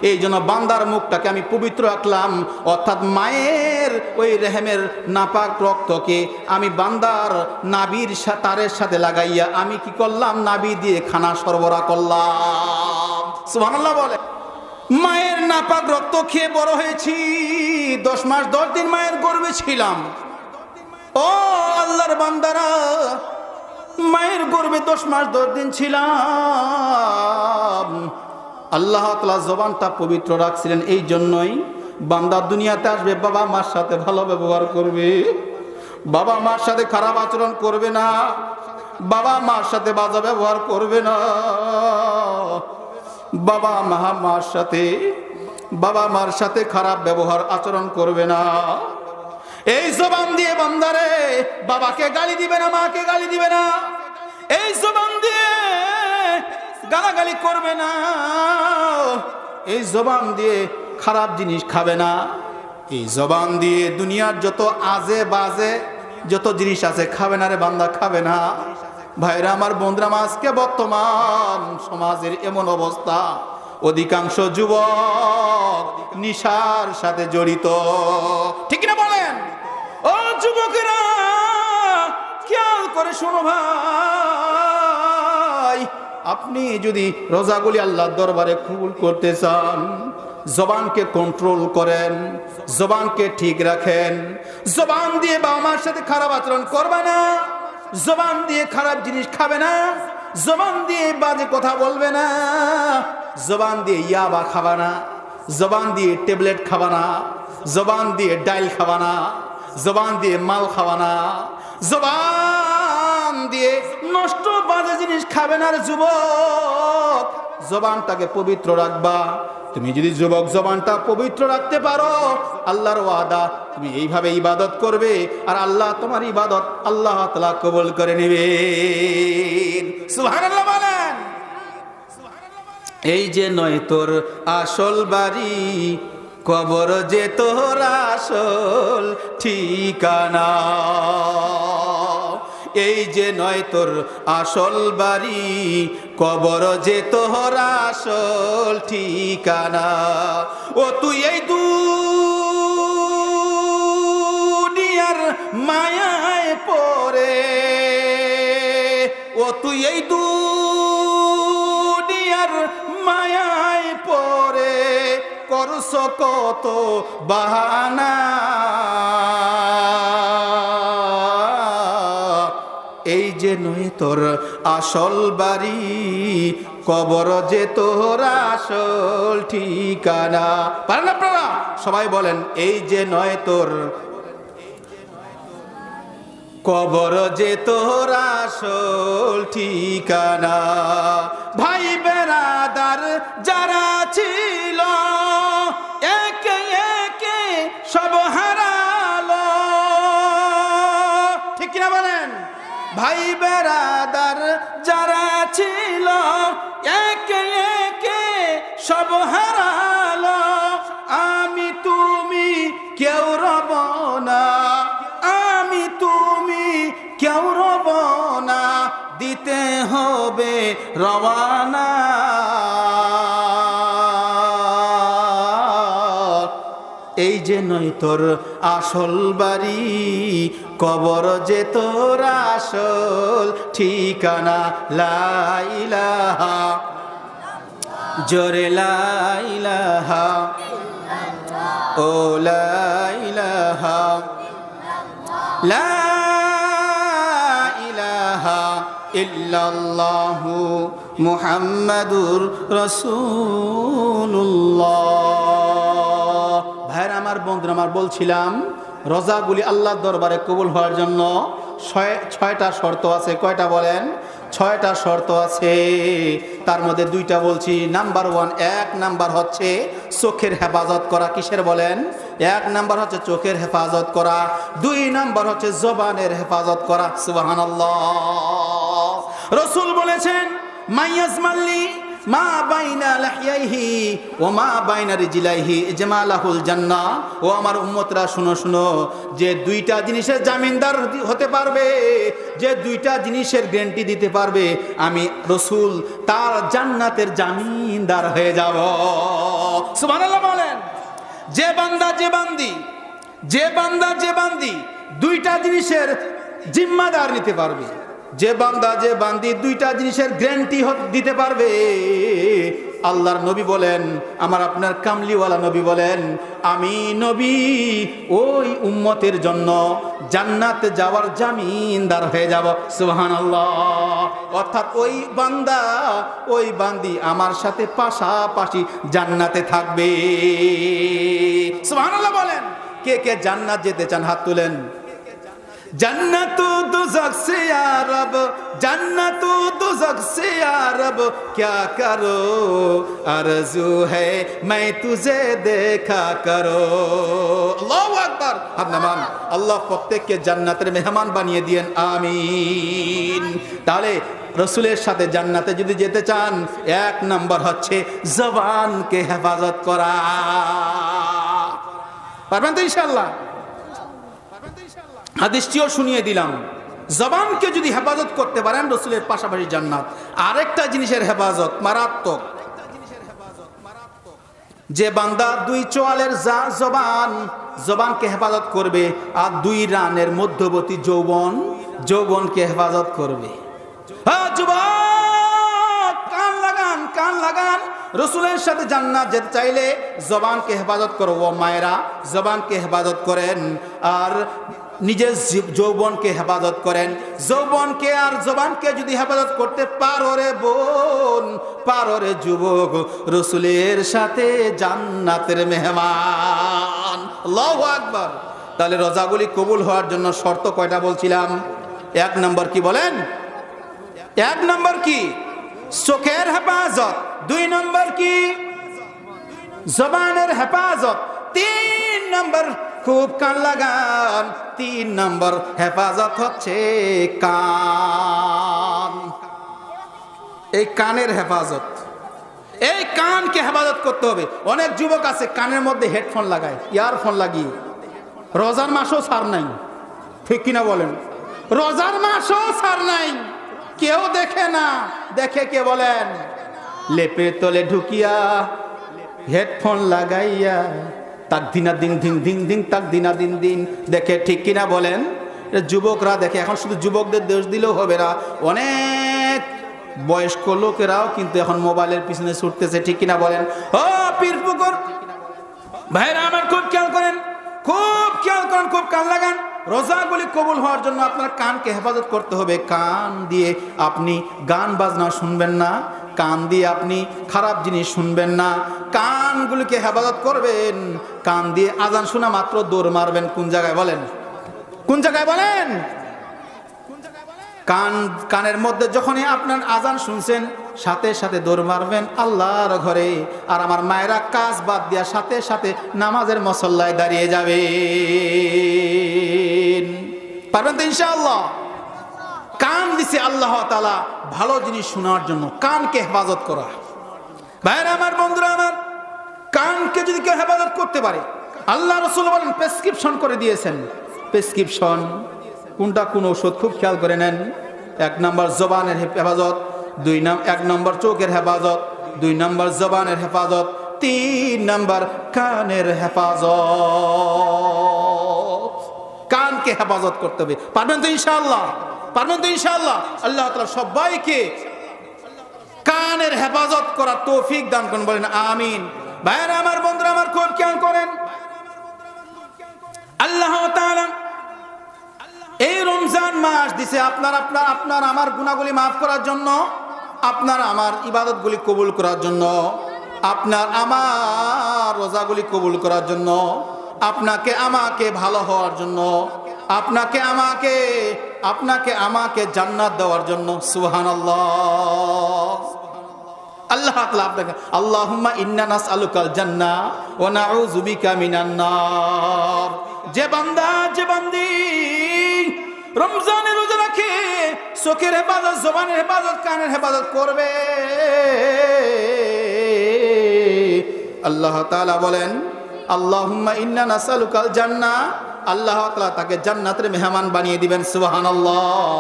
এই জন্য বান্দার মুখটাকে আমি পবিত্র রাখলাম। অর্থাৎ মায়ের ওই রেহেমের নাপাক রক্তকে আমি বান্দার নাভির তারের সাথে লাগাইয়া আমি কি করলাম? নাভি দিয়ে খানা সরবরাহ করলাম। সুবহানাল্লাহ বলে। মায়ের নাপাক রক্ত খেয়ে বড় হয়েছি, 10 মাস 10 দিন মায়ের গর্ভে ছিলাম। ও আল্লাহর বান্দারা, মায়ের গর্ভে 10 মাস 10 দিন ছিলাম। আল্লাহ তাআলা জবানটা পবিত্র রাখছিলেন। এই জন্যই বান্দা দুনিয়াতে আসবে, বাবা মার সাথে ভালো ব্যবহার করবে, বাবা মার সাথে খারাপ আচরণ করবে না, বাবা মার সাথে বাজে ব্যবহার করবে না, বাবা মার সাথে খারাপ ব্যবহার আচরণ করবে না। এই জবান দিয়ে বান্দারে বাবাকে গালি দিবে না, মাকে গালি দিবে না, এই জবান দিয়ে গালাগালি করবে না, এই জবান দিয়ে খারাপ জিনিস খাবে না, এই জবান দিয়ে দুনিয়ার যত আজে বাজে যত জিনিস আছে খাবে না রে বান্দা, খাবে না। ভাইরা আমার, বন্ধুরা, আজকে বর্তমান সমাজের এমন অবস্থা, অধিকাংশ যুবক নিশার সাথে জড়িত, ঠিক না বলেন? ও যুবকেরা, খেয়াল করে শোনো ভাই, আপনি যদি রোজাগুলি আল্লাহর দরবারে কবুল করতে চান, জবানকে কন্ট্রোল করেন, জবানকে ঠিক রাখেন। জবান দিয়ে বাবা মার সাথে খারাপ আচরণ করবে না, জবান দিয়ে খারাপ জিনিস খাবে না, জবান দিয়ে বাজে কথা বলবে না, জবান দিয়ে ইয়াবা খাবা না, জবান দিয়ে ট্যাবলেট খাবা না, জবান দিয়ে ডাইল খাবা না, জবান দিয়ে মাল খাবা না, জবান দিয়ে নষ্ট বাজে জিনিস খাবে না রে যুবক। জবানটাকে পবিত্র রাখবা। তুমি যদি যুবক জবানটা পবিত্র রাখতে পারো, আল্লাহর ওয়াদা তুমি এইভাবে ইবাদত করবে আর আল্লাহ তোমার ইবাদত আল্লাহ তাআলা কবুল করে নেবেন। সুবহানাল্লাহ বলেন। এই যে নয় তোর আসল বাড়ি, কবর যে তোর আসল ঠিকানা। এই যে নয় তোর আসল বাড়ি, কবর যে তোর আসল ঠিকানা। ও তুই এই দুনিয়ার মায়ায় পড়ে, ও তুই এই দুনিয়ার মায়ায় পড়ে করছ কত বাহানা। এই যে নয় তোর আসল বাড়ি, কবর যে তোর আসল ঠিকানা। পারেন আপনারা? সবাই বলেন, এই যে নয় তোর কবর যে তোর আসল ঠিকানা। ভাই বেরাদার যারা ছিল একে একে সব হারালো, ঠিক কিনা বলেন? ভাই বেরাদার যারা ছিল একে একে সব হারালো। আমি তুমি কেউ রব না, আমি তুমি কেউ রব না, দিতে হবে রওয়ানা। এই যে নয় তোর আসল বাড়ি, কবর যে তোর আসল ঠিকানা। লা ইলাহা, জোরে লা ইলাহা, ও লা ইলাহা, লা ইলাহা ইল্লাল্লাহু মুহাম্মাদুর রাসূলুল্লাহ। ভাইরা আমার, বন্ধুরা আমার, বলছিলাম রোজাগুলি আল্লাহর দরবারে কবুল হওয়ার জন্য ছয়টা শর্ত আছে। কয়টা বলেন? ছয়টা শর্ত আছে। তার মধ্যে দুইটা বলছি। নাম্বার ওয়ান, এক নাম্বার হচ্ছে চোখের হেফাজত করা। কিসের বলেন? এক নাম্বার হচ্ছে চোখের হেফাজত করা, দুই নাম্বার হচ্ছে জবানের হেফাজত করা। সুবহানাল্লাহ। রাসূল বলেছেন, মাইয়াজমাল্লি মা বাইনা লাহিয়াইহি ওয়া মা বাইনা রিজলাইহি জামালাহুল জান্নাহ। ও আমার উম্মতরা, শুনো শুনো, যে দুইটা জিনিসের জামিনদার হতে পারবে, যে দুইটা জিনিসের গ্যারান্টি দিতে পারবে, আমি রাসূল তার জান্নাতের জামিনদার হয়ে যাব। সুবহানাল্লাহ বলেন। যে বান্দা যে বান্দি দুইটা জিনিসের জিম্মাদার নিতে পারবে, যে বান্দি দুইটা জিনিসের গ্যারান্টি দিতে পারবে, আল্লাহর নবী বলেন, আমার আপনার কামলিওয়ালা নবী বলেন, আমি নবী ওই উম্মতের জন্য জান্নাতে যাওয়ার জামিনদার হয়ে যাব। সুবহানাল্লাহ। অর্থাৎ ওই বান্দা ওই বান্দি আমার সাথে পাশাপাশি জান্নাতে থাকবে। সুবহানাল্লাহ বলেন। কে কে জান্নাত যেতে চান হাত তুলেন। जन्नतु दुज़ख से या रब, जन्नतु दुज़ख से या रब, क्या करो आरज़ू है मैं तुझे देखा करो। আল্লাহু আকবার। আপনার আল্লাহ প্রত্যেককে জান্নাতের মেহমান বানিয়ে দিয়েন, আমিন। তাহলে রসুলের সাথে জান্নাতে যদি যেতে চান, এক নাম্বার হচ্ছে জবানকে হেফাজত করা। পারবেন তো ইনশাআল্লাহ? হাদিসটিও শুনিয়ে দিলাম। জবানকে যদি হেফাজত করতে পারেন, রসুলের পাশাপাশি জান্নাত। আরেকটা জিনিসের হেফাজত মারাত্মক। যে বান্দা দুই চোয়ালের জবানকে হেফাজত করবে, আর দুই রানের মধ্যবর্তী যৌবনকে হেফাজত করবে। হ্যাঁ যুবক, কান লাগান। রসুলের সাথে জান্নাত যেতে চাইলে জবানকে হেফাজত করো। ও মায়েরা, জবানকে হেফাজত করেন আর নিজের যৌবনকে হেফাজত করেন। যৌবনকে আর জবানকে যদি হেফাজত করতে পারো রে বোন, পারো রে যুবক, রসুলের সাথে জান্নাতের মেহমান। আল্লাহু আকবার। তাহলে রোজাগুলি কবুল হওয়ার জন্য শর্ত কয়টা বলছিলাম? এক নম্বর কি বলেন? এক নম্বর কি? চোখের হেফাজত। দুই নম্বর কি? জবানের হেফাজত। তিন নম্বর, খুব কান লাগান, তিন নম্বর হেফাজত হচ্ছে কান। এই কানের হেফাজত, এই কানকে হেফাজত করতে হবে। অনেক যুবক আছে কানের মধ্যে হেডফোন লাগায়, ইয়ারফোন লাগিয়ে। রোজার মাসও ছাড় নাই, ঠিক কিনা বলেন? রোজার মাসও ছাড় নাই, কেউ দেখে না। দেখে কে বলেন? লেপের তলে ঢুকিয়া হেডফোন লাগাইয়া তাক দিনা দিন দিন দিন দিন তাক দিনা দিন দিন দেখে, ঠিক কিনা বলেন? যুবকরা দেখে। এখন শুধু যুবকদের দোষ দিলেও হবে না, অনেক বয়স্ক লোকেরাও কিন্তু এখন মোবাইলের পিছনে ছুটতেছে, ঠিক কিনা বলেন? ও পীরপুকুর ভাইরা আমার, খুব খেয়াল করেন, খুব খেয়াল করেন, খুব কান লাগান। রোজাগুলি কবুল হওয়ার জন্য আপনার কানকে হেফাজত করতে হবে। কান দিয়ে আপনি গান বাজনা শুনবেন না, কান দিয়ে আপনি খারাপ জিনিস শুনবেন না, কানগুলিকে হেফাজত করবেন। কান দিয়ে আজান শোনা মাত্র দৌড় মারবেন। কোন জায়গায় বলেন? কোন জায়গায় বলেন? কানের মধ্যে যখনই আপনার আজান শুনছেন, সাথে সাথে দৌড় মারবেন আল্লাহর ঘরে। আর আমার মায়েরা কাজ বাদ দিয়া সাথে সাথে নামাজের মুসল্লায় দাঁড়িয়ে যাবে। পারবেন তো ইনশাআল্লাহ? কান দিছে আল্লাহ তাআলা ভালো জিনিস শোনার জন্য, কানকে হেফাজত করা। ভাইরা আমার, বন্ধুরা আমার, কানকে যদি কেউ হেফাজত করতে পারে, আল্লাহ রাসূল বলেন প্রেসক্রিপশন করে দিয়েছেন। প্রেসক্রিপশন কোনটা, কোন ওষুধ, খুব খেয়াল করে নেন। এক নম্বর জবানের হেফাজত, এক নম্বর চোখের হেফাজত, দুই নম্বর জবানের হেফাজত, তিন নম্বর কানের হেফাজত। কানকে হেফাজত করতে হবে। পারবেন তো ইনশাআল্লাহ? পারবেন তো ইনশাআল্লাহ? আল্লাহ তাআলা সবাইকে কানের হেফাজত করার তৌফিক দান করুন, বলেন আমিন। ভাইরা আমার, বন্ধুরা আমার, খুব খেয়াল করেন। আল্লাহ তাআলা এই রমজান মাস দিছে আপনার আমার গুনাহগুলি মাফ করার জন্য, আপনার আমার ইবাদতগুলি কবুল করার জন্য, আপনার আমার রোজাগুলি কবুল করার জন্য, আপনাকে আমাকে ভালো হওয়ার জন্য, আপনাকে আমাকে জান্নাত দেওয়ার জন্য। সুবহানাল্লাহ। আল্লাহ তাআলা আপনাকে, আল্লাহুম্মা ইন্না নাসআলুকাল জান্নাহ ওয়া নাউযু বিকা মিনান নার। যে বান্দা, যে বান্দি রমজানের রোজা রাখে, চোখের হেফাজত, জবানের হেফাজত, কানের হেফাজত করবে, আল্লাহ তাআলা বলেন আল্লাহুম্মা ইন্না নাসআলুকাল জান্নাহ, আল্লাহ তাআলা তাকে জান্নাতের মেহমান বানিয়ে দিবেন। সুবহানাল্লাহ।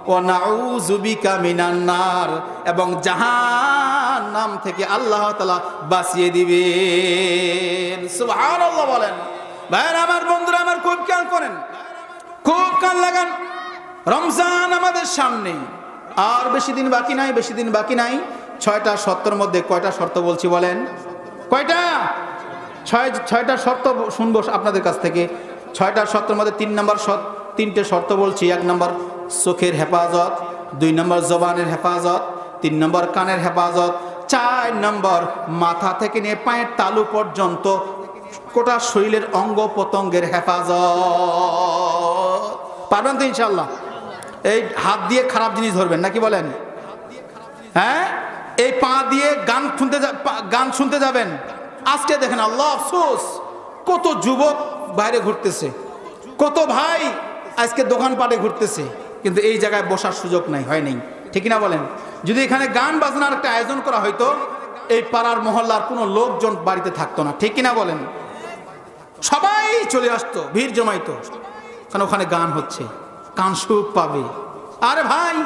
ওয়া নাউযু বিকা মিনান নার, এবং জাহান্নাম থেকে আল্লাহ তাআলা বাঁচিয়ে দিবেন। সুবহানাল্লাহ বলেন। ভাইরা আমার, বন্ধুরা আমার, খুব খেয়াল করেন, খুব কান লাগান। রমজান আমাদের সামনে, আর বেশি দিন বাকি নাই, বেশি দিন বাকি নাই। 6টা শর্তের মধ্যে কয়টা শর্ত বলছি বলেন? কয়টা? ছয়টা শর্ত শুনবো আপনাদের কাছ থেকে। 6টা শর্তের মধ্যে 3টে শর্ত বলছি। 1 নম্বর চোখের হেফাজত, 2 নম্বর জবানের হেফাজত, 3 নম্বর কানের হেফাজত, 4 নম্বর মাথা থেকে নিয়ে পায়ের তালু পর্যন্ত গোটা শরীরের অঙ্গ প্রত্যঙ্গের হেফাজত। পারবেন তো ইনশাআল্লাহ? এই হাত দিয়ে খারাপ জিনিস ধরবেন নাকি বলেন? হ্যাঁ, এই পা দিয়ে গান শুনতে যাবেন। আজকে দেখেন আল্লাহ আফসোস, কত যুবক বাইরে ঘুরতেছে, কত ভাই আজকে দোকানপাটে ঘুরতেছে, কিন্তু এই জায়গায় বসার সুযোগ নাই, হয় নাই, ঠিক না বলেন? যদি এখানে গান বাজনার একটা আয়োজন করা হয়তো এই পাড়ার মহল্লার কোনো লোকজন বাড়িতে থাকতো না, ঠিক কিনা বলেন? সবাই চলে আসতো, ভিড় জমাইতো, কারণ ওখানে গান হচ্ছে, কান সুখ পাবে। আরে ভাই,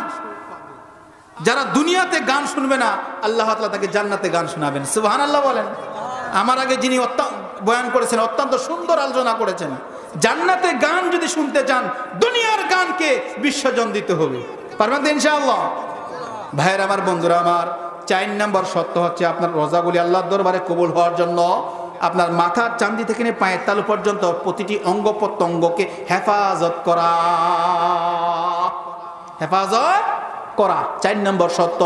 যারা দুনিয়াতে গান শুনবে না, আল্লাহ তাআলা তাকে জান্নাতে গান শোনাবেন। সুবহানাল্লাহ বলেন। আমার আগে যিনি বয়ান করেছেন অত্যন্ত সুন্দর আলোচনা করেছেন। জান্নাতে গান যদি শুনতে চান, দুনিয়ার গানকে বিসর্জন দিতে হবে। পারবেন তো ইনশাআল্লাহ? ভাইয়ের আমার, বন্ধুরা আমার, 4 নম্বর শর্ত হচ্ছে আপনার রোজাগুলি আল্লাহর দরবারে কবুল হওয়ার জন্য আপনার মাথার চাঁদি থেকে নিয়ে পায়ের তালু পর্যন্ত প্রতিটি অঙ্গ প্রত্যঙ্গকে হেফাজত করা। হেফাজত করা 4 নম্বর শর্ত।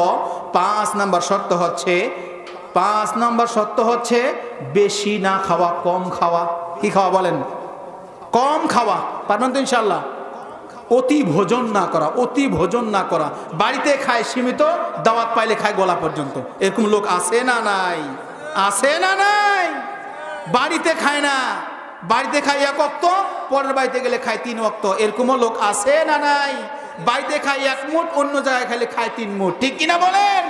5 নম্বর শর্ত হচ্ছে বেশি না খাওয়া, কম খাওয়া। কি খাওয়া বলেন? কম খাওয়া। পারবেন তো ইনশাআল্লাহ? অতি ভোজন না করা। বাড়িতে খায় সীমিত, দাওয়াত পাইলে খায় গলা পর্যন্ত। এরকম লোক আছে না নাই? আছে না নাই? বাড়িতে খায় না, বাড়িতে খায় 1 ওয়াক্ত, পরের বাড়িতে গেলে খায় 3 ওয়াক্ত। এরকমও লোক আছে না নাই? বাড়িতে খায় 1 মুঠ, অন্য জায়গায় খাইলে খায় 3 মুঠ, ঠিক কিনা বলেন?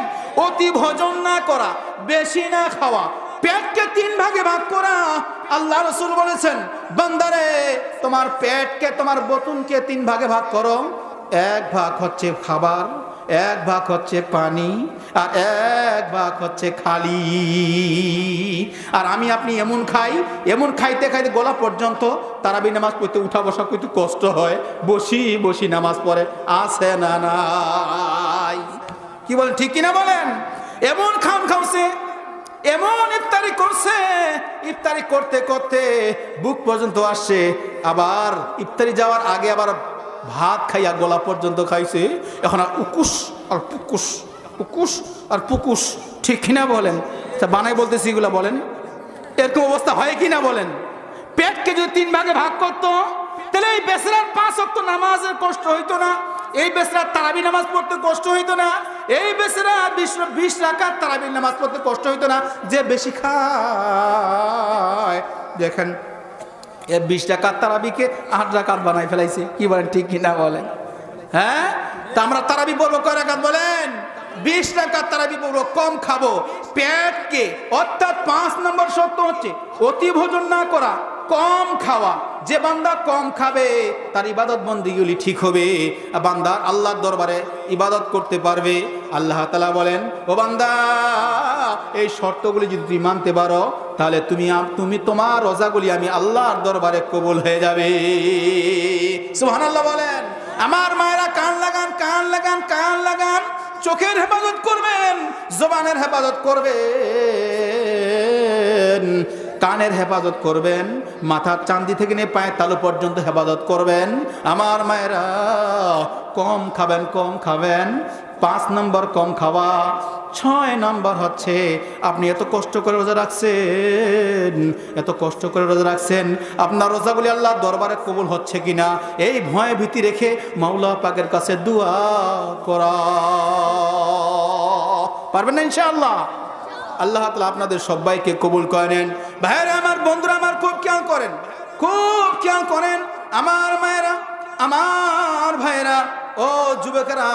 অতি ভোজন না করা, বেশি না খাওয়া, পেটকে 3 ভাগে ভাগ করা। আল্লাহ রাসূল বলেছেন, বান্দারে তোমার পেটকে, তোমার বতুনকে 3 ভাগে ভাগ করো। 1 ভাগ হচ্ছে খাবার, 1 ভাগ হচ্ছে পানি, আর 1 ভাগ হচ্ছে খালি। আর আমি আপনি এমন খাইতে খাইতে গলা পর্যন্ত তারাবি নামাজ পড়তে উঠা বসা করতে কষ্ট হয়, বসি নামাজ পড়ে। আছে না নাই? কি বলেন, ঠিক কিনা বলেন? এমন খাওয়াছে, এমন ইফতারি করছে, ইফতারি করতে করতে বুক পর্যন্ত আসছে, আবার ইফতারি যাওয়ার আগে আবার ভাত খাইয়া গলা পর্যন্ত খাইছে। এখন আর উকুস আর পুকুস, ঠিক কিনা বলেন? বানাই বলতেছি এগুলা, বলেন এরকম অবস্থা হয় কিনা বলেন? পেটকে যদি 3 ভাগে ভাগ করতো, তাহলে এই বেচারার 5 ওয়াক্ত নামাজের কষ্ট হইতো না, এই বেচারার তারাবি নামাজ পড়তে কষ্ট হইতো না, এই বেচারা 20 রাকাত তারাবি নামাজ পড়তে কষ্ট হইতো না। যে বেশি খায়, দেখেন 20 রাকাত তারাবিকে 8 রাকাত বানাই ফেলাইছে। কি বলেন, ঠিক কিনা বলেন? হ্যাঁ, তা আমরা তারাবি পড়বো কয় রাকাত বলেন? 20 রাকাত তারাবি পড়বো, কম খাবো। পেটকে, অর্থাৎ 5 নম্বর শর্ত হচ্ছে অতি ভোজন না করা, কম খাওয়া। যে বান্দা কম খাবে তার ইবাদত বন্দেগীগুলি ঠিক হবে, বান্দা আল্লাহর দরবারে ইবাদত করতে পারবে। আল্লাহ তাআলা বলেন, ও বান্দা, এই শর্তগুলি যদি তুমি মানতে পারো, তাহলে তুমি তোমার রোজাগুলি আমি আল্লাহর দরবারে কবুল হয়ে যাবে। সুবহানাল্লাহ বলেন। আমার মায়েরা, কান লাগান। চোখের হেফাজত করবেন, জবানের হেফাজত করবেন, কানের হেফাজত করবেন, মাথার চাঁদি থেকে নিয়ে পায়ের তালু পর্যন্ত হেফাজত করবেন। আমার মায়েরা, কম খাবেন। 5 নম্বর কম খাওয়া। 6 নম্বর হচ্ছে আপনি এত কষ্ট করে রোজা রাখছেন, আপনার রোজাগুলি আল্লাহর দরবারে কবুল হচ্ছে কিনা এই ভয় ভীতি রেখে মাওলা পাকের কাছে দোয়া করা। পারবেন না ইনশাআল্লাহ? আল্লাহ তাআলা আপনাদের সবাইকে কবুল করেন। ভাইরা আমার, বন্ধুরা আমার, খুব খেয়াল করেন। আমার মায়েরা, আমার ভাইরা, ও যুবকেরা,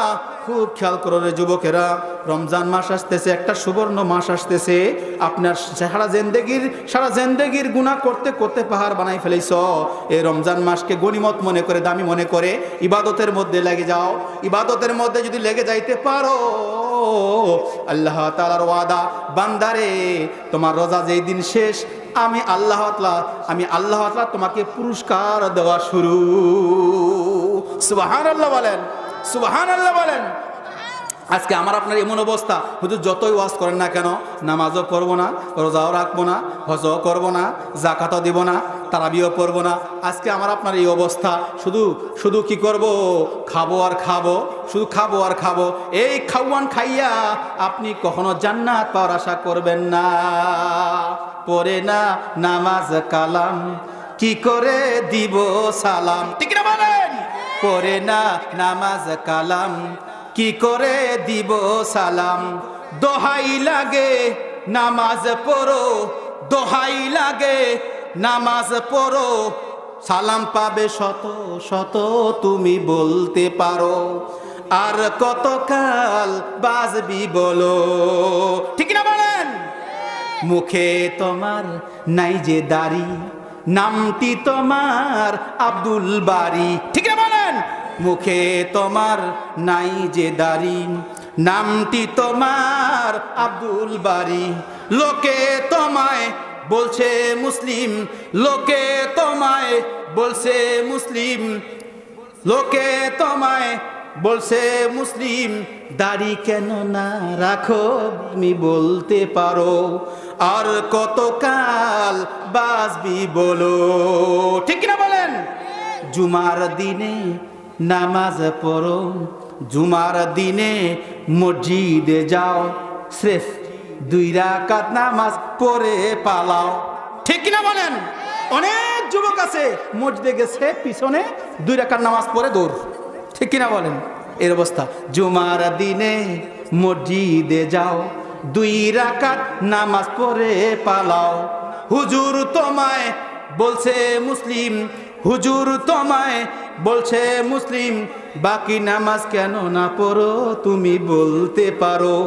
খুব খেয়াল করো রে যুবকেরা। রমজান মাস আসতেছে, একটা সুবর্ণ মাস আসতেছে। আপনার সারা জিন্দেগির গুনাহ করতে করতে পাহাড় বানাই ফেলেছ। এই রমজান মাসকে গনিমত মনে করে, দামি মনে করে ইবাদতের মধ্যে লেগে যাও। ইবাদতের মধ্যে যদি লেগে যাইতে পারো, আল্লাহ তাআলার ওয়াদা, বান্দারে তোমার রোজা যেই দিন শেষ, আমি আল্লাহ তাআলা তোমাকে পুরস্কার দেওয়া শুরু। সুবহানাল্লাহ বলেন। আজকে আমার আপনার এমন অবস্থা, হুজুর যতই ওয়াজ করেন না কেন, নামাজও পড়বো না, রোজাও রাখবো না, হজও করবো না, জাকাতও দিব না, তারাবিও পড়বো না। আজকে আমার আপনার এই অবস্থা, শুধু শুধু কি করব, খাবো আর খাবো, শুধু খাবো আর খাবো। এই খাওয়ান খাইয়া আপনি কখনো জান্নাত পাওয়ার আশা করবেন না। পড়ে না নামাজ কালাম, কি করে দিব সালাম, ঠিক না বলেন? পড়ে না নামাজ কালাম, কি করে দিব সালাম। দোহাই লাগে নামাজ পড়ো, দোহাই লাগে নামাজ পড়ো, সালাম পাবে শত শত তুমি বলতে পারো। আর কতকাল বাজবি বলো, ঠিক না বলেন? মুখে তোমার নাই যে দাড়ি, নামটি তোমার আব্দুল বারি, ঠিক না বলেন? মুখে তোমার নাই যে দাড়ি, নামটি তোমার আব্দুল বারি। লোকে তোমায় বলছে মুসলিম, লোকে তোমায় বলছে মুসলিম, লোকে তোমায় বলছে মুসলিম, দাড়ি কেন না রাখো তুমি বলতে পারো। আর কতকাল বাঁচবি বলো, ঠিক না বলেন? জুমার দিনে নামাজ পড়ো, জুমার দিনে মসজিদে যাও, স্রেফ 2 রাকাত নামাজ পড়ে পালাও, ঠিক না বলেন? অনেক যুবক আছে মসজিদে গেছে, পিছনে 2 রাকাত নামাজ পড়ে দৌড়, ঠিক কিনা বলেন? এর অবস্থা। জুমার দিনে মসজিদে যাও, 2 রাকাত নামাজ পড়ে পালাও। হুজুর তোমায় বলছে মুসলিম, হুজুর তোমায় বলছে মুসলিম, বাকি নামাজ কেন না পড়ো তুমি বলতে পারো।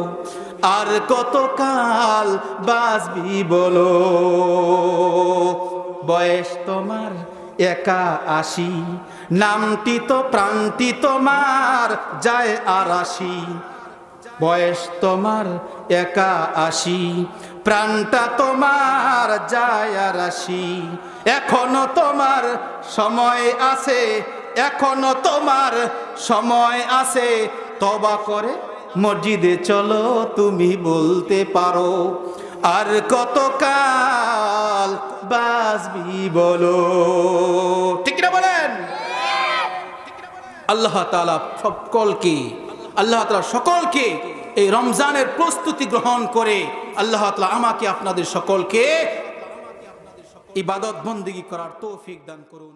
আর কতকাল বাঁচবি বলো। বয়স তোমার 81, নামটি তো প্রাণটি তোমার যায় 82। বয়স তোমার 81, প্রাণটা তোমার যায় 82। এখনো তোমার সময় আছে, এখনো তোমার সময় আছে, তওবা করে মসজিদে চলো তুমি বলতে পারো। আর কতকাল বাঁচবি বলো, ঠিক না বলেন? আল্লাহ তাআলা সকলকে এই রমজানের প্রস্তুতি গ্রহণ করে আল্লাহ তাআলা আমাকে আপনাদের সকলকে ইবাদত বন্দেগী করার তৌফিক দান করুন।